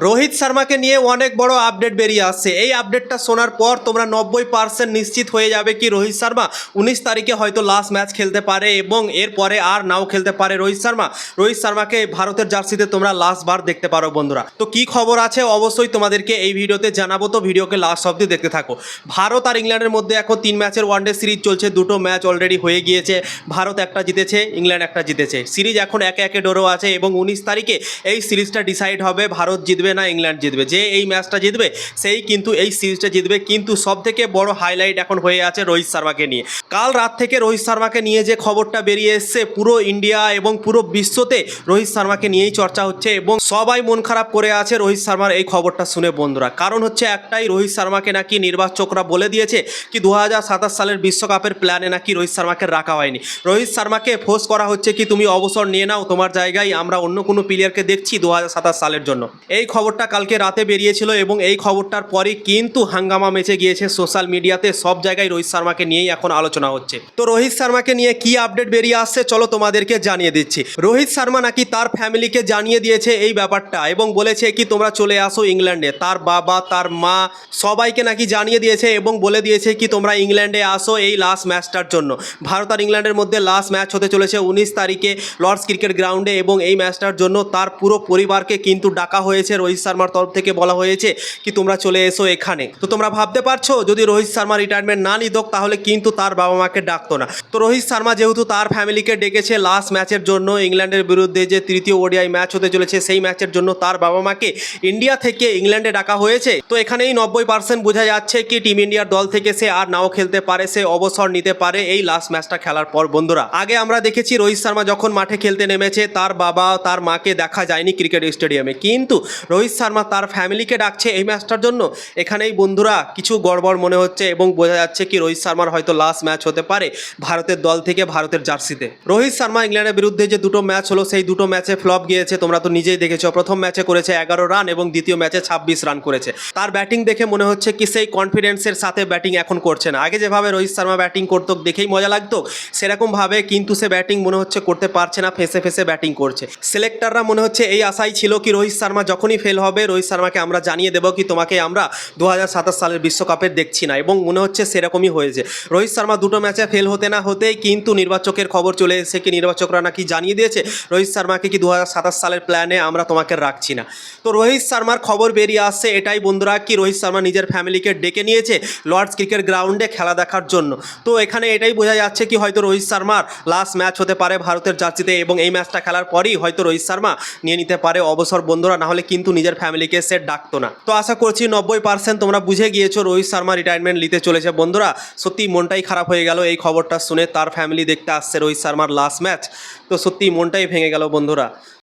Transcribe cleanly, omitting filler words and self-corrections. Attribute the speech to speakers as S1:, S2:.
S1: রোহিত শর্মাকে নিয়ে অনেক বড় আপডেট বেরিয়ে আসছে। এই আপডেটটা শোনার পর তোমরা 90% নিশ্চিত হয়ে যাবে কি রোহিত শর্মা 19 তারিখে হয়তো লাস্ট ম্যাচ খেলতে পারে এবং এরপরে আর নাও খেলতে পারে রোহিত শর্মাকে ভারতের জার্সিতে তোমরা লাস্ট বার দেখতে পারো বন্ধুরা। তো কি খবর আছে অবশ্যই তোমাদেরকে এই ভিডিওতে জানাবো, তো ভিডিওকে লাস্ট অবধি দেখতে থাকো। ভারত আর ইংল্যান্ডের মধ্যে এখন 3 ম্যাচের ওয়ানডে সিরিজ চলছে। দুটো ম্যাচ অলরেডি হয়ে গিয়েছে। ভারত একটা জিতেছে, ইংল্যান্ড একটা জিতেছে। সিরিজ এখন একে একে ড্র আছে এবং 19 তারিখে এই সিরিজটা ডিসাইড হবে ভারত জিতবে না ইংল্যান্ড জিতবে। যে এই ম্যাচটা জিতবে সেই কিন্তু এই সিরিজটা জিতবে। কিন্তু সব থেকে বড় হাইলাইট এখন হয়ে আছে রোহিত শর্মাকে নিয়ে। কাল রাত থেকে রোহিত শর্মাকে নিয়ে যে খবরটা বেরিয়ে এসছে, পুরো ইন্ডিয়া এবং পুরো বিশ্বতে রোহিত শর্মাকে নিয়েই চর্চা হচ্ছে এবং সবাই মন খারাপ করে আছে রোহিত শর্মার এই খবরটা শুনে বন্ধুরা। কারণ হচ্ছে একটাই, রোহিত শর্মাকে নাকি নির্বাচকরা বলে দিয়েছে কি 2027 সালের বিশ্বকাপের প্ল্যানে নাকি রোহিত শর্মাকে রাখা হয়নি। রোহিত শর্মাকে ফোর্স করা হচ্ছে কি তুমি অবসর নিয়ে নাও, তোমার জায়গায় আমরা অন্য কোনো প্লেয়ারকে দেখছি 2027 সালের জন্য। এই খবরটা কালকে রাতে বেরিয়েছিল এবং এই খবরটার পরই কিন্তু হাঙ্গামা মেচে গিয়েছে সোশ্যাল মিডিয়াতে। সব জায়গায় রোহিত শর্মাকে নিয়েই এখন আলোচনা হচ্ছে। তো রোহিত শর্মাকে নিয়ে কি আপডেট বেরিয়ে আসছে চলো তোমাদেরকে জানিয়ে দিচ্ছি। রোহিত শর্মা নাকি তার ফ্যামিলিকে জানিয়ে দিয়েছে এই ব্যাপারটা এবং বলেছে কি তোমরা চলে আসো ইংল্যান্ডে। তার বাবা, তার মা সবাইকে নাকি জানিয়ে দিয়েছে এবং বলে দিয়েছে কি তোমরা ইংল্যান্ডে আসো এই লাস্ট ম্যাচটার জন্য। ভারত আর ইংল্যান্ডের মধ্যে লাস্ট ম্যাচ হতে চলেছে 19 তারিখে লর্ডস ক্রিকেট গ্রাউন্ডে এবং এই ম্যাচটার জন্য তার পুরো পরিবারকে কিন্তু ডাকা হয়েছে। রোহিত শর্মার তরফ থেকে বলা হয়েছে কি তোমরা চলে এসো এখানে। তো তোমরা ভাবতে পারছো যদি রোহিত শর্মা রিটায়ারমেন্ট না নিত তাহলে কিন্তু তার বাবা মাকে ডাকতো না। তো রোহিত শর্মা যেহেতু তার ফ্যামিলিকে ডেকেছে লাস্ট ম্যাচের জন্য, ইংল্যান্ডের বিরুদ্ধে যে তৃতীয় ওডিআই ম্যাচ হতে চলেছে সেই ম্যাচের জন্য তার বাবা মাকে ইন্ডিয়া থেকে ইংল্যান্ডে ডাকা হয়েছে। তো এখানেই 90% বোঝা যাচ্ছে কি টিম ইন্ডিয়ার দল থেকে সে আর নাও খেলতে পারে, সে অবসর নিতে পারে এই লাস্ট ম্যাচটা খেলার পর বন্ধুরা। আগে আমরা দেখেছি রোহিত শর্মা যখন মাঠে খেলতে নেমেছে তার বাবা তার মাকে দেখা যায়নি ক্রিকেট স্টেডিয়ামে, কিন্তু রোহিত শর্মা তার ফ্যামিলিকে ডাকছে এই ম্যাচটার জন্য। এখানেই বন্ধুরা কিছু গড়বড় মনে হচ্ছে এবং বোঝা যাচ্ছে কি রোহিত শর্মার হয়তো লাস্ট ম্যাচ হতে পারে ভারতের দল থেকে ভারতের জার্সিতে। রোহিত শর্মা ইংল্যান্ডের বিরুদ্ধে যে দুটো ম্যাচ হলো সেই দুটো ম্যাচে ফ্লপ গিয়েছে, তোমরা তো নিজেই দেখেছো। প্রথম ম্যাচে করেছে 11 রান এবং দ্বিতীয় ম্যাচে 26 রান করেছে। তার ব্যাটিং দেখে মনে হচ্ছে কি সেই কনফিডেন্সের সাথে ব্যাটিং এখন করছে না। আগে যেভাবে রোহিত শর্মা ব্যাটিং করতো দেখেই মজা লাগতো সেরকমভাবে কিন্তু সে ব্যাটিং মনে হচ্ছে করতে পারছে না, ফেসে ফেসে ব্যাটিং করছে। সিলেক্টররা মনে হচ্ছে এই আশাই ছিল কি রোহিত শর্মা যখনই ফেল হবে রোহিত শর্মাকে আমরা জানিয়ে দেবো কি তোমাকে আমরা 2027 সালের বিশ্বকাপে দেখছি না, এবং মনে হচ্ছে সেরকমই হয়েছে। রোহিত শর্মা দুটো ম্যাচে ফেল হতে না হতেই কিন্তু নির্বাচকের খবর চলে এসেছে কি নির্বাচকরা নাকি জানিয়ে দিয়েছে রোহিত শর্মাকে কি 2027 সালের প্ল্যানে আমরা তোমাকে রাখছি না। তো রোহিত শর্মার খবর বেরিয়ে আসছে এটাই বন্ধুরা কি রোহিত শর্মা নিজের ফ্যামিলিকে ডেকে নিয়েছে লর্ডস ক্রিকেট গ্রাউন্ডে খেলা দেখার জন্য। তো এখানে এটাই বোঝা যাচ্ছে কি হয়তো রোহিত শর্মার লাস্ট ম্যাচ হতে পারে ভারতের জার্সিতে এবং এই ম্যাচটা খেলার পরই হয়তো রোহিত শর্মা নিয়ে নিতে পারে অবসর বন্ধুরা, না হলে কিন্তু নিজের ফ্যামিলিকে সে ডাকতো না। তো আশা করছি 90% তোমরা বুঝে গিয়েছো রোহিত শর্মা রিটায়ারমেন্ট নিতে চলেছে বন্ধুরা। সত্যি মনটাই খারাপ হয়ে গেল এই খবরটা শুনে। তার ফ্যামিলি দেখতে আসছে রোহিত শর্মার লাস্ট ম্যাচ, তো সত্যি মনটাই ভেঙে গেল বন্ধুরা।